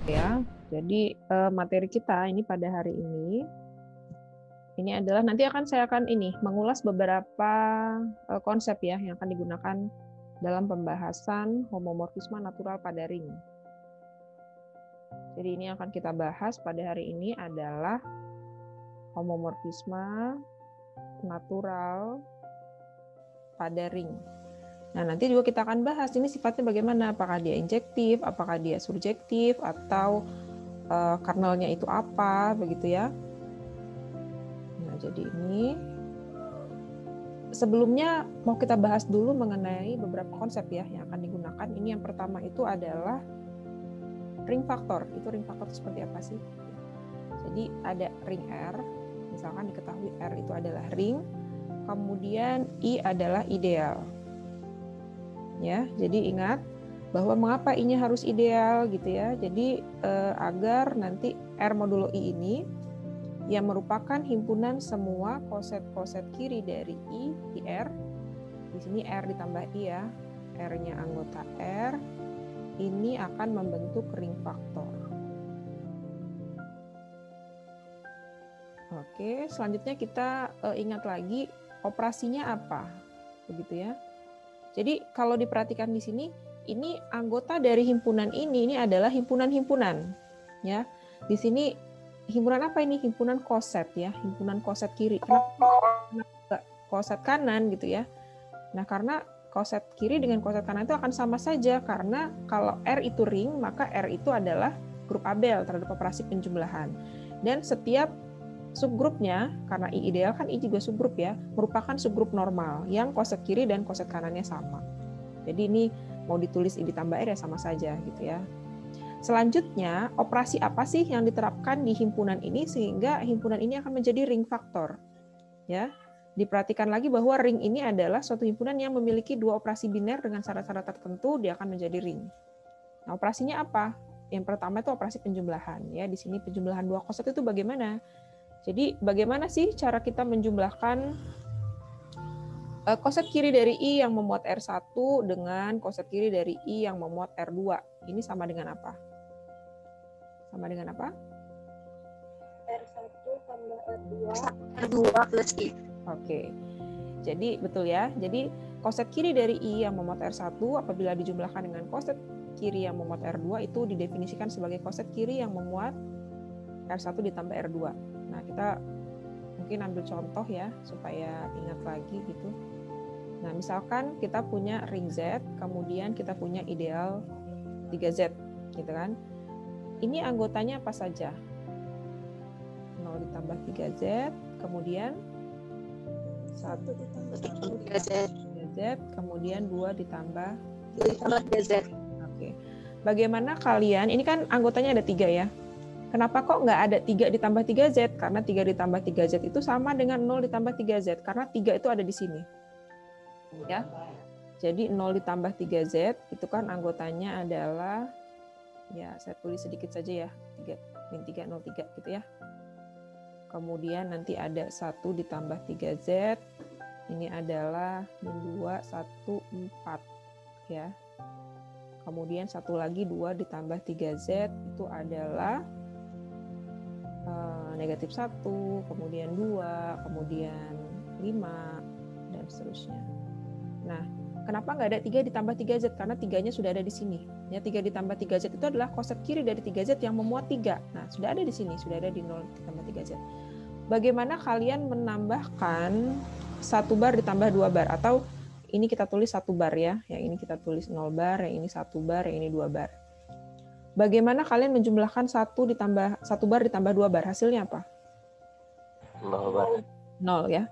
Ya, jadi materi kita ini pada hari ini adalah nanti saya akan mengulas beberapa konsep ya yang akan digunakan dalam pembahasan homomorfisme natural pada ring. Jadi ini yang akan kita bahas pada hari ini adalah homomorfisme natural pada ring. Nah, nanti juga kita akan bahas ini sifatnya bagaimana, apakah dia injektif, apakah dia surjektif, atau kernelnya itu apa, begitu ya. Nah, jadi ini sebelumnya mau kita bahas dulu mengenai beberapa konsep ya yang akan digunakan. Ini yang pertama itu adalah ring faktor. Itu ring faktor itu seperti apa sih? Jadi ada ring R, misalkan diketahui R itu adalah ring, kemudian I adalah ideal. Ya, jadi ingat bahwa mengapa I-nya harus ideal gitu ya. Jadi agar nanti R modulo I ini yang merupakan himpunan semua koset-koset kiri dari I di R. Di sini R ditambah I ya. R-nya anggota R. Ini akan membentuk ring faktor. Oke, selanjutnya kita ingat lagi operasinya apa. Begitu ya. Jadi kalau diperhatikan di sini, ini anggota dari himpunan ini adalah himpunan-himpunan. Ya, di sini himpunan apa ini? Himpunan koset ya, himpunan koset kiri. Kenapa koset kanan gitu ya? Nah, karena koset kiri dengan koset kanan itu akan sama saja karena kalau R itu ring, maka R itu adalah grup Abel terhadap operasi penjumlahan. Dan setiap subgrupnya, karena I ideal kan I juga subgrup ya, merupakan subgrup normal yang koset kiri dan koset kanannya sama. Jadi ini mau ditulis I ditambah R ya sama saja gitu ya. Selanjutnya, operasi apa sih yang diterapkan di himpunan ini sehingga himpunan ini akan menjadi ring faktor? Ya, diperhatikan lagi bahwa ring ini adalah suatu himpunan yang memiliki dua operasi biner dengan syarat-syarat tertentu, dia akan menjadi ring. Nah, operasinya apa? Yang pertama itu operasi penjumlahan. Ya, di sini penjumlahan dua koset itu bagaimana? Jadi bagaimana sih cara kita menjumlahkan koset kiri dari I yang memuat R1 dengan koset kiri dari I yang memuat R2? Ini sama dengan apa? Sama dengan apa? R1 tambah R2 plus I. Oke. Jadi betul ya. Jadi koset kiri dari I yang memuat R1 apabila dijumlahkan dengan koset kiri yang memuat R2 itu didefinisikan sebagai koset kiri yang memuat R1 ditambah R2. Nah, kita mungkin ambil contoh ya supaya ingat lagi gitu. Nah, misalkan kita punya ring Z, kemudian kita punya ideal 3Z, gitu kan. Ini anggotanya apa saja? 0 ditambah 3Z, kemudian 1 ditambah 3Z, kemudian 2 ditambah 3Z. Oke. Bagaimana kalian, ini kan anggotanya ada 3 ya. Kenapa kok nggak ada 3 ditambah 3Z? Karena 3 ditambah 3Z itu sama dengan 0 ditambah 3Z, karena 3 itu ada di sini. Ya. Jadi 0 ditambah 3Z itu kan anggotanya adalah, ya saya tulis sedikit saja ya, 3-303 gitu ya. Kemudian nanti ada 1 ditambah 3Z, ini adalah -2, 1, 4. Ya. Kemudian satu lagi 2 ditambah 3Z itu adalah negatif 1, kemudian 2, kemudian 5, dan seterusnya. Nah, kenapa nggak ada 3 ditambah 3Z? Karena 3-nya sudah ada di sini. Ya, 3 ditambah 3Z itu adalah koset kiri dari 3Z yang memuat 3. Nah, sudah ada di sini, sudah ada di 0 ditambah 3Z. Bagaimana kalian menambahkan 1 bar ditambah 2 bar? Atau ini kita tulis 1 bar ya, yang ini kita tulis 0 bar, yang ini 1 bar, yang ini 2 bar. Bagaimana kalian menjumlahkan 1 bar ditambah 2 bar? Hasilnya apa? 0 bar. 0 ya.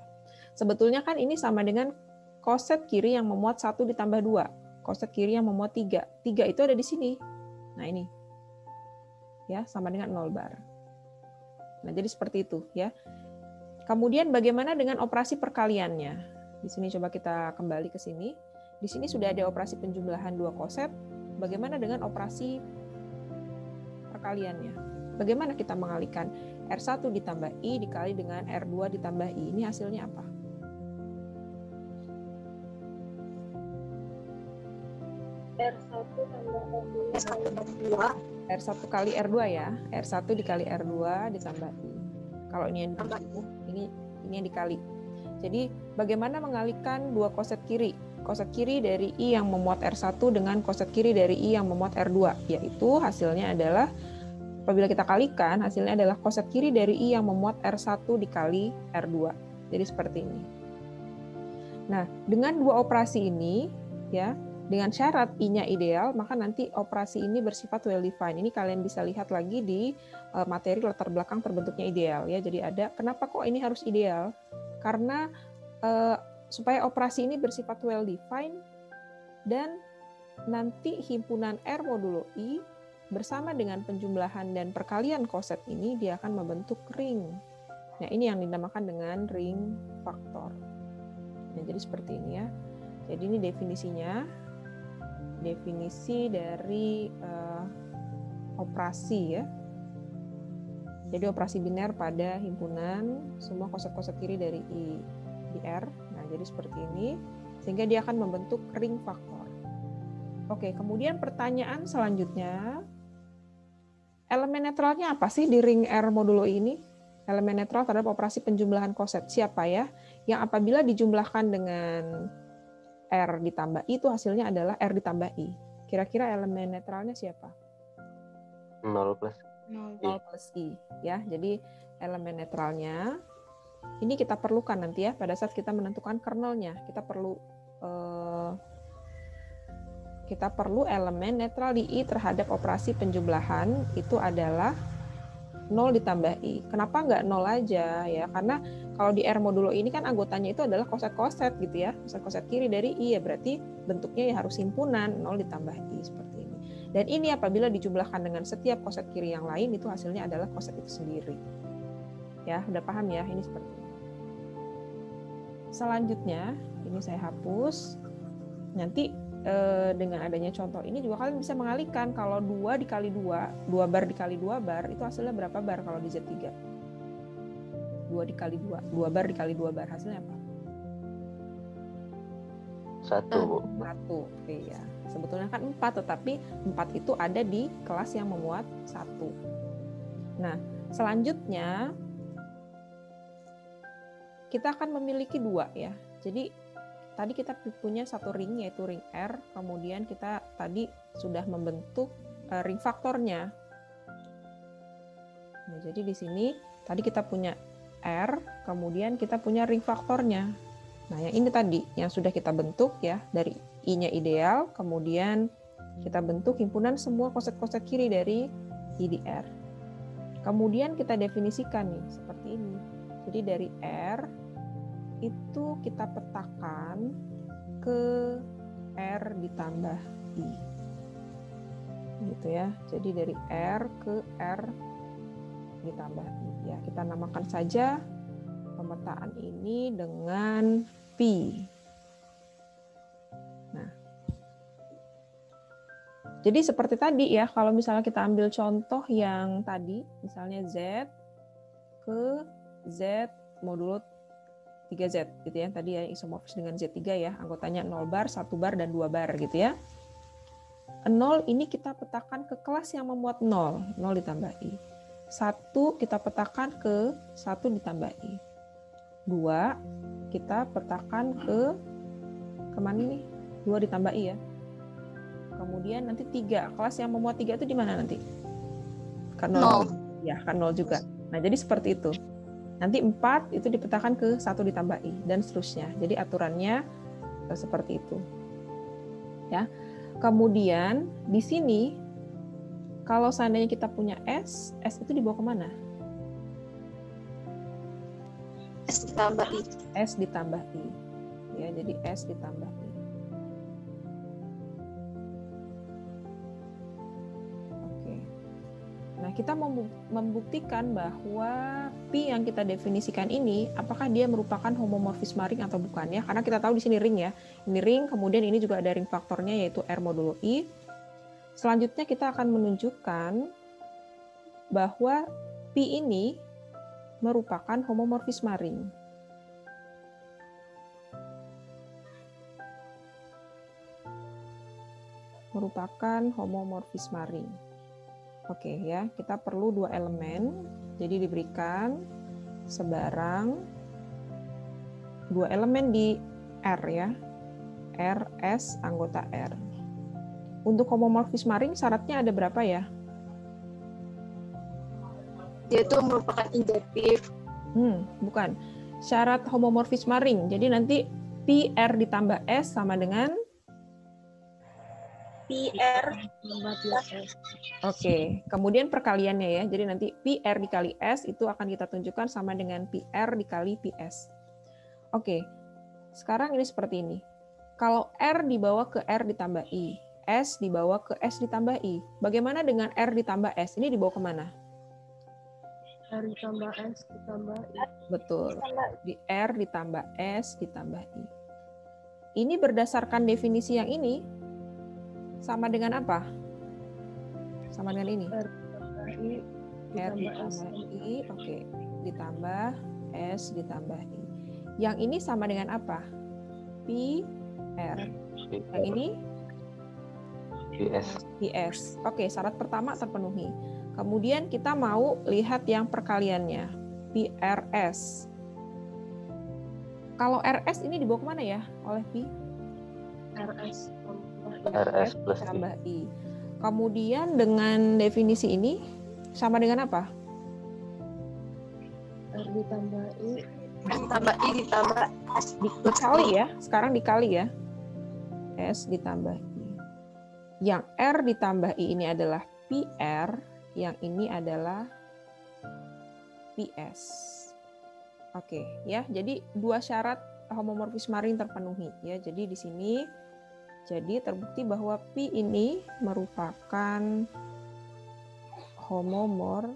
Sebetulnya kan ini sama dengan koset kiri yang memuat 1 ditambah 2. Koset kiri yang memuat 3. 3 itu ada di sini. Nah ini. Ya, sama dengan 0 bar. Nah, jadi seperti itu ya. Kemudian bagaimana dengan operasi perkaliannya? Di sini coba kita kembali ke sini. Di sini sudah ada operasi penjumlahan 2 koset. Bagaimana dengan operasi perkaliannya? Bagaimana kita mengalihkan R1 ditambah I dikali dengan R2 ditambah I? Ini hasilnya apa? R1 tambah R2 tambah 2 R1 kali R2 ya. R1 dikali R2 ditambah I. Kalau ini yang ini yang dikali. Jadi bagaimana mengalihkan dua koset kiri? Koset kiri dari I yang memuat R1 dengan koset kiri dari I yang memuat R2, yaitu hasilnya adalah apabila kita kalikan, hasilnya adalah koset kiri dari I yang memuat R1 dikali R2. Jadi seperti ini. Nah, dengan dua operasi ini, ya, dengan syarat I-nya ideal, maka nanti operasi ini bersifat well defined. Ini kalian bisa lihat lagi di materi latar belakang terbentuknya ideal, ya. Jadi ada kenapa kok ini harus ideal? Karena supaya operasi ini bersifat well defined dan nanti himpunan R modulo I bersama dengan penjumlahan dan perkalian koset ini dia akan membentuk ring. Nah, ini yang dinamakan dengan ring faktor. Nah, jadi seperti ini ya. Jadi ini definisinya. Definisi dari operasi ya. Jadi operasi biner pada himpunan semua koset-koset kiri dari I di R. Nah, jadi seperti ini. Sehingga dia akan membentuk ring faktor. Oke, kemudian pertanyaan selanjutnya. Elemen netralnya apa sih di ring R modulo ini? Elemen netral terhadap operasi penjumlahan koset. Siapa ya? Yang apabila dijumlahkan dengan R ditambah I itu hasilnya adalah R ditambah I. Kira-kira elemen netralnya siapa? 0 plus 0 plus I. Ya, jadi elemen netralnya ini kita perlukan nanti ya pada saat kita menentukan kernelnya. Kita perlu elemen netral di I terhadap operasi penjumlahan itu adalah 0 ditambah I. Kenapa nggak 0 aja ya? Karena kalau di R modulo ini kan anggotanya itu adalah koset-koset gitu ya. Koset-koset kiri dari I ya berarti bentuknya ya harus himpunan 0 ditambah I seperti ini. Dan ini apabila dijumlahkan dengan setiap koset kiri yang lain itu hasilnya adalah koset itu sendiri. Ya, udah paham ya? Ini seperti ini. Selanjutnya, ini saya hapus. Nanti dengan adanya contoh ini juga kalian bisa mengalihkan kalau 2 dikali 2 bar dikali 2 bar itu hasilnya berapa bar kalau di Z3? 2 dikali 2 bar dikali 2 bar hasilnya apa? 1, Bu. 1. Oke ya. Sebetulnya kan 4 tetapi 4 itu ada di kelas yang memuat 1. Nah, selanjutnya kita akan memiliki 2 ya. Jadi tadi kita punya satu ring yaitu ring R, kemudian kita tadi sudah membentuk ring faktornya. Nah, jadi di sini tadi kita punya R, kemudian kita punya ring faktornya. Nah, yang ini tadi yang sudah kita bentuk ya dari I-nya ideal, kemudian kita bentuk himpunan semua koset-koset kiri dari I di R. Kemudian kita definisikan nih seperti ini. Jadi dari R itu kita petakan ke R ditambah I. Gitu ya. Jadi dari R ke R ditambah I. Ya, kita namakan saja pemetaan ini dengan P. Nah. Jadi seperti tadi ya, kalau misalnya kita ambil contoh yang tadi, misalnya Z ke Z modulo 3Z gitu ya. Tadi ya isomorfis dengan Z3 ya. Anggotanya 0 bar, 1 bar, dan 2 bar gitu ya. 0 ini kita petakan ke kelas yang memuat 0. 0 ditambah I. 1 kita petakan ke 1 ditambah I. 2 kita petakan ke kemana nih? 2 ditambah I ya. Kemudian nanti 3. Kelas yang memuat 3 itu di mana nanti? Kan 0. Ya, kan 0 juga. Nah, jadi seperti itu. Nanti 4 itu dipetakan ke 1 ditambah I, dan seterusnya. Jadi aturannya seperti itu. Ya. Kemudian di sini, kalau seandainya kita punya S itu dibawa kemana? S ditambah I. S ditambah I. Ya, jadi S ditambah I. Nah, kita membuktikan bahwa Pi yang kita definisikan ini, apakah dia merupakan homomorfisme ring atau bukan ya? Karena kita tahu di sini ring ya. Ini ring, kemudian ini juga ada ring faktornya yaitu R modulo I. Selanjutnya kita akan menunjukkan bahwa Pi ini merupakan homomorfisme ring. Merupakan homomorfisme ring. Oke ya, kita perlu 2 elemen. Jadi diberikan sebarang 2 elemen di R ya. R, S, anggota R. Untuk homomorfisme ring syaratnya ada berapa ya? Dia itu merupakan injektif. Bukan. Syarat homomorfisme ring. Jadi nanti PR ditambah S sama dengan PR Oke, kemudian perkaliannya ya. Jadi nanti PR dikali S itu akan kita tunjukkan sama dengan PR dikali PS. Oke, sekarang ini seperti ini. Kalau R dibawa ke R ditambah I, S dibawa ke S ditambah I. Bagaimana dengan R ditambah S? Ini dibawa kemana? R ditambah S ditambah I. Betul. Di R ditambah S ditambah I. Ini berdasarkan definisi yang ini sama dengan apa? Sama dengan ini. R ditambah I R ditambah S. ditambah I, oke. Ditambah S ditambah I. Yang ini sama dengan apa? P R. Yang ini PS. PS. Oke, syarat pertama terpenuhi. Kemudian kita mau lihat yang perkaliannya. PRS. Kalau RS ini dibawa kemana ya oleh P? RS RS plus I. tambah I. Kemudian dengan definisi ini sama dengan apa? R ditambah I ditambah I ditambah S. Dikali ya. Sekarang dikali ya. S ditambah I. Yang R ditambah I ini adalah PR, yang ini adalah PS. Oke, ya. Jadi 2 syarat homomorfisme ring terpenuhi ya. Jadi di sini jadi terbukti bahwa P ini merupakan homomorfisme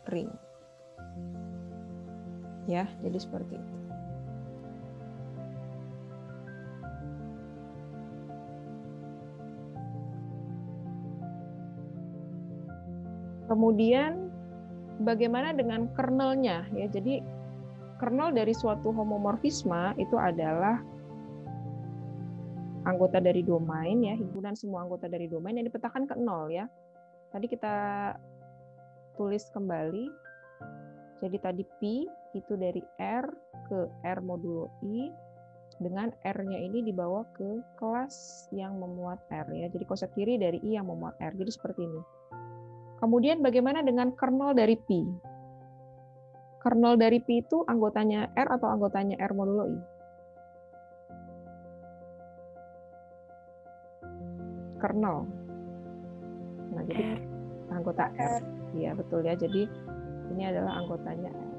ring. Ya, jadi seperti itu. Kemudian bagaimana dengan kernelnya ya? Jadi kernel dari suatu homomorfisme itu adalah anggota dari domain ya, himpunan semua anggota dari domain yang dipetakan ke 0 ya. Tadi kita tulis kembali. Jadi tadi P itu dari R ke R modulo I dengan R-nya ini dibawa ke kelas yang memuat R ya. Jadi koset kiri dari I yang memuat R. Jadi seperti ini. Kemudian bagaimana dengan kernel dari P? Kernel dari P itu anggotanya R atau anggotanya R modulo I? Kernel. Nah, jadi anggota R. Iya, betul ya. Jadi ini adalah anggotanya R.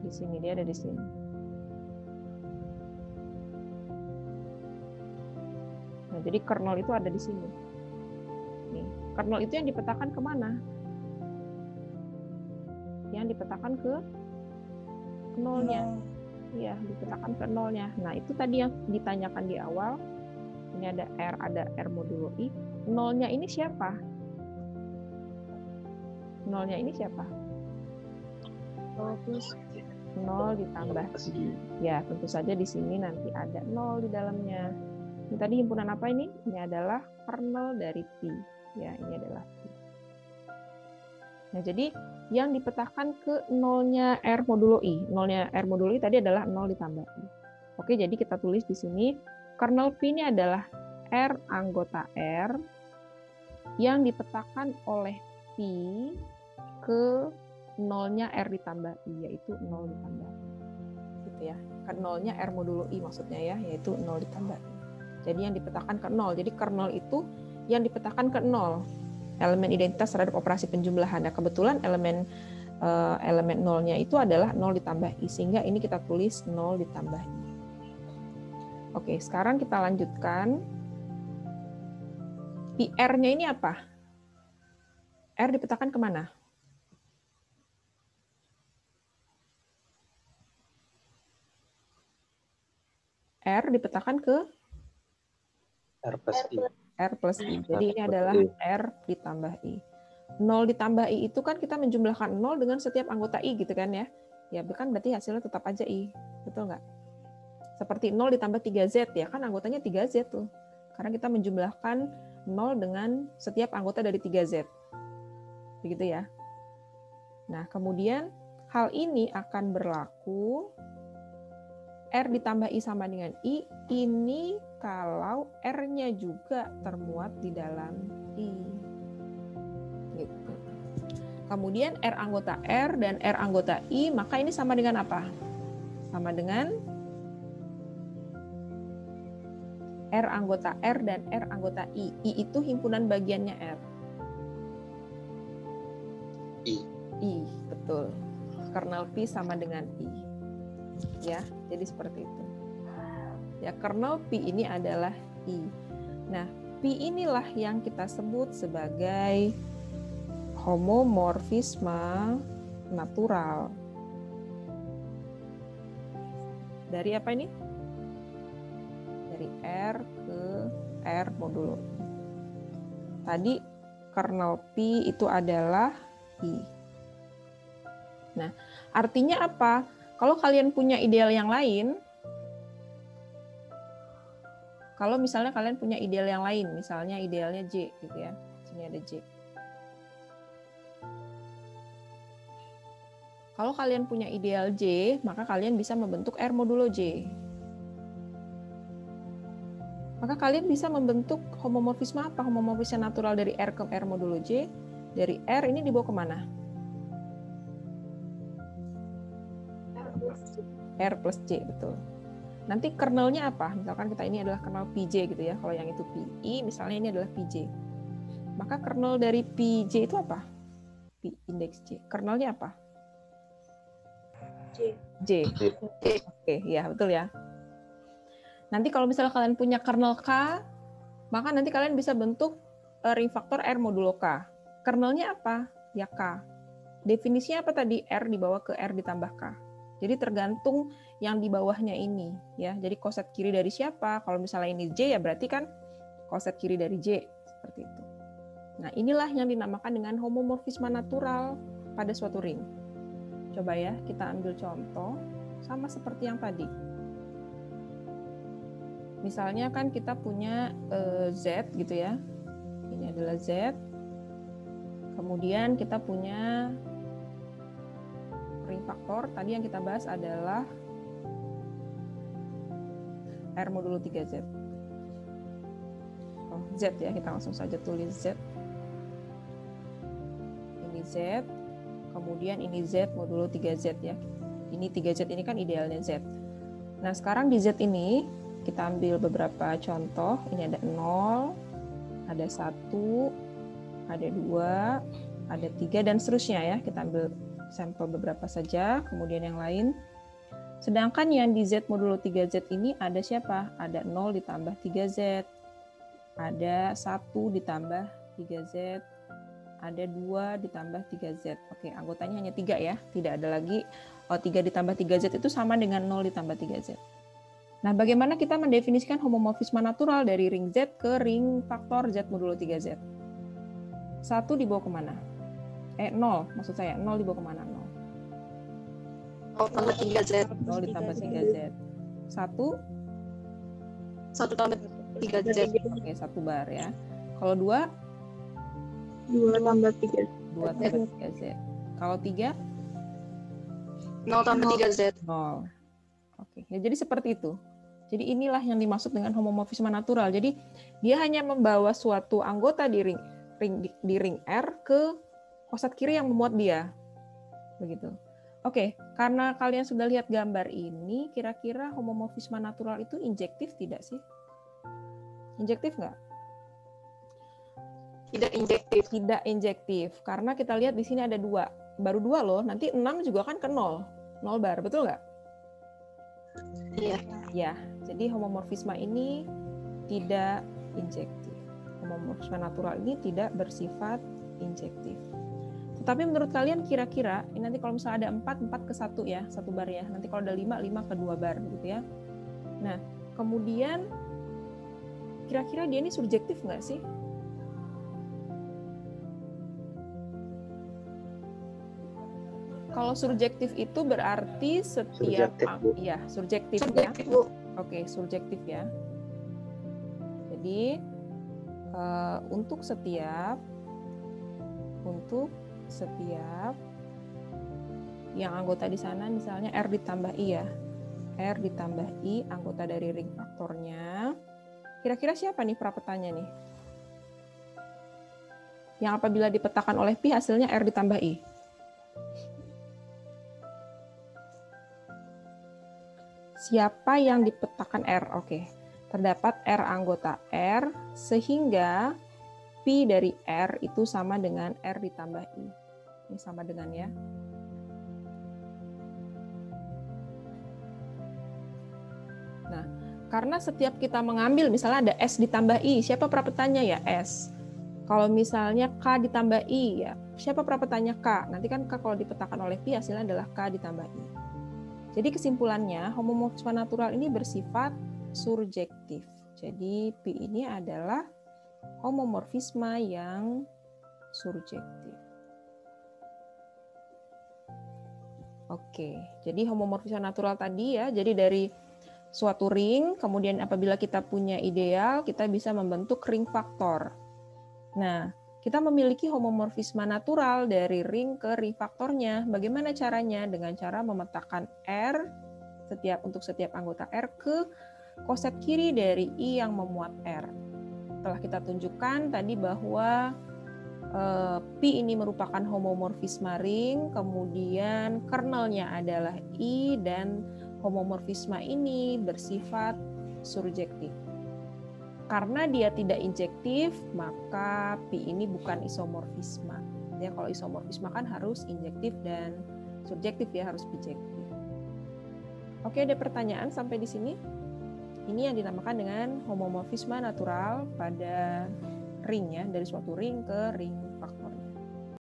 Di sini, dia ada di sini. Nah, jadi kernel itu ada di sini. Nih, kernel itu yang dipetakan kemana? Yang dipetakan ke nolnya. Iya, dipetakan ke nolnya. Nah, itu tadi yang ditanyakan di awal. Ini ada R modulo I. Nolnya ini siapa? Nolnya ini siapa? 0 plus 0 ditambah I. Ya, tentu saja di sini nanti ada 0 di dalamnya. Ini tadi himpunan apa ini? Ini adalah kernel dari P. Ya, ini adalah P. Nah, jadi yang dipetakan ke nolnya R modulo I. Nolnya R modulo I tadi adalah 0 ditambah I. Oke, jadi kita tulis di sini kernel P ini adalah R anggota R yang dipetakan oleh P ke nolnya R ditambah I, yaitu 0 ditambah I. Gitu ya. Kernelnya R modulo I maksudnya ya, yaitu 0 ditambah I. Jadi yang dipetakan ke 0. Jadi kernel itu yang dipetakan ke 0. Elemen identitas terhadap operasi penjumlahan. Nah, kebetulan elemen nolnya itu adalah 0 ditambah I, sehingga ini kita tulis 0 ditambah I. Oke, sekarang kita lanjutkan. PR-nya ini apa? R dipetakan kemana? R dipetakan ke R plus I. R plus I. Jadi ini R plus adalah I. R ditambah I. 0 ditambah I itu kan kita menjumlahkan 0 dengan setiap anggota I gitu kan ya. Ya kan berarti hasilnya tetap aja I. Betul nggak? Seperti 0 ditambah 3Z ya kan anggotanya 3Z tuh. Karena kita menjumlahkan 0 dengan setiap anggota dari 3Z. Begitu ya. Nah, kemudian hal ini akan berlaku R ditambah I sama dengan I, ini kalau R-nya juga termuat di dalam I. Gitu. Kemudian R anggota R dan R anggota I, maka ini sama dengan apa? Sama dengan R anggota R dan R anggota I. I itu himpunan bagiannya R. I, betul. Kernel P sama dengan I. Ya, jadi seperti itu. Ya, kernel P ini adalah I. Nah, P inilah yang kita sebut sebagai homomorfisme natural. Dari apa ini? Dari R ke R modulo. Tadi kernel P itu adalah I. Nah, artinya apa? Kalau kalian punya ideal yang lain, kalau misalnya kalian punya ideal yang lain, misalnya idealnya J gitu ya. Sini ada J. Kalau kalian punya ideal J, maka kalian bisa membentuk R modulo J. Maka kalian bisa membentuk homomorfisme apa? Homomorfisme natural dari R ke R modulo J. Dari R ini dibawa kemana? R plus J, betul. Nanti kernelnya apa? Misalkan kita ini adalah kernel PJ gitu ya. Kalau yang itu PI, misalnya ini adalah PJ. Maka kernel dari PJ itu apa? P indeks J. Kernelnya apa? J. Oke, ya betul ya. Nanti kalau misalnya kalian punya kernel K, maka nanti kalian bisa bentuk ring faktor R modulo K. Kernelnya apa? Ya K. Definisinya apa tadi? R dibawa ke R ditambah K. Jadi tergantung yang di bawahnya ini, ya. Jadi koset kiri dari siapa? Kalau misalnya ini J, ya berarti kan koset kiri dari J, seperti itu. Nah, inilah yang dinamakan dengan homomorfisme natural pada suatu ring. Coba ya, kita ambil contoh sama seperti yang tadi. Misalnya kan kita punya Z gitu ya. Ini adalah Z. Kemudian kita punya ring faktor, tadi yang kita bahas adalah R modulo 3Z. Oh, Z ya, kita langsung saja tulis Z. Ini Z, kemudian ini Z modulo 3Z ya. Ini 3Z ini kan idealnya Z. Nah, sekarang di Z ini kita ambil beberapa contoh. Ini ada 0, ada 1, ada 2, ada 3, dan seterusnya ya. Kita ambil sampel beberapa saja, kemudian yang lain. Sedangkan yang di Z modulo 3Z ini ada siapa? Ada 0 ditambah 3Z, ada 1 ditambah 3Z, ada 2 ditambah 3Z. Oke, anggotanya hanya 3 ya, tidak ada lagi 3 ditambah 3Z itu sama dengan 0 ditambah 3Z. Nah, bagaimana kita mendefinisikan homomorfisme natural dari ring Z ke ring faktor Z modulo 3Z? 1 dibawa kemana? 0, maksud saya 0 dibawa kemana? 0. 0 tambah 3Z. 0 ditambah 3Z. 1? 1 tambah 3Z. Oke, 1 bar ya. Kalau 2? 2 tambah 3. 2 tambah 3Z. Kalau 3? 0 tambah 3Z. 0. Oke, ya, jadi seperti itu. Jadi inilah yang dimaksud dengan homomorfisme natural. Jadi dia hanya membawa suatu anggota di ring R ke koset kiri yang memuat dia. Begitu. Oke, karena kalian sudah lihat gambar ini, kira-kira homomorfisme natural itu injektif tidak sih? Injektif nggak? Tidak injektif. Tidak injektif, karena kita lihat di sini ada 2. Baru 2 loh, nanti 6 juga kan ke 0. 0 bar, betul nggak? Iya. Ya, jadi homomorfisme ini tidak injektif. Homomorfisme natural ini tidak bersifat injektif. Tetapi menurut kalian kira-kira, ini nanti kalau misalnya ada 4 ke 1 ya, 1 bar ya. Nanti kalau ada 5 ke 2 bar gitu ya. Nah, kemudian kira-kira dia ini surjektif nggak sih? Kalau surjektif itu berarti setiap Surjektif, Bu. ya, surjektif ya. Subjektif, Bu. Oke, surjektif ya. Jadi untuk setiap yang anggota di sana misalnya R ditambah I ya. R ditambah I anggota dari ring faktornya. Kira-kira siapa nih prapetanya nih? Yang apabila dipetakan oleh pi hasilnya R ditambah I. Siapa yang dipetakan R? Oke. Terdapat R anggota R sehingga pi dari R itu sama dengan R ditambah I. Ini sama dengan ya. Nah, karena setiap kita mengambil misalnya ada S ditambah I, siapa prapetanya ya S. Kalau misalnya K ditambah I, ya siapa prapetanya K? Nanti kan K kalau dipetakan oleh pi hasilnya adalah K ditambah I. Jadi kesimpulannya homomorfisme natural ini bersifat surjektif. Jadi pi ini adalah homomorfisme yang surjektif. Oke, jadi homomorfisme natural tadi ya, jadi dari suatu ring, kemudian apabila kita punya ideal, kita bisa membentuk ring faktor. Nah, kita memiliki homomorfisme natural dari ring ke ring faktornya. Bagaimana caranya? Dengan cara memetakan R untuk setiap anggota R ke koset kiri dari I yang memuat R. Telah kita tunjukkan tadi bahwa pi ini merupakan homomorfisme ring, kemudian kernelnya adalah I dan homomorfisme ini bersifat surjektif. Karena dia tidak injektif, maka pi ini bukan isomorfisme. Ya, kalau isomorfisme kan harus injektif dan surjektif ya, harus bijektif. Oke, ada pertanyaan sampai di sini? Ini yang dinamakan dengan homomorfisme natural pada ring ya, dari suatu ring ke ring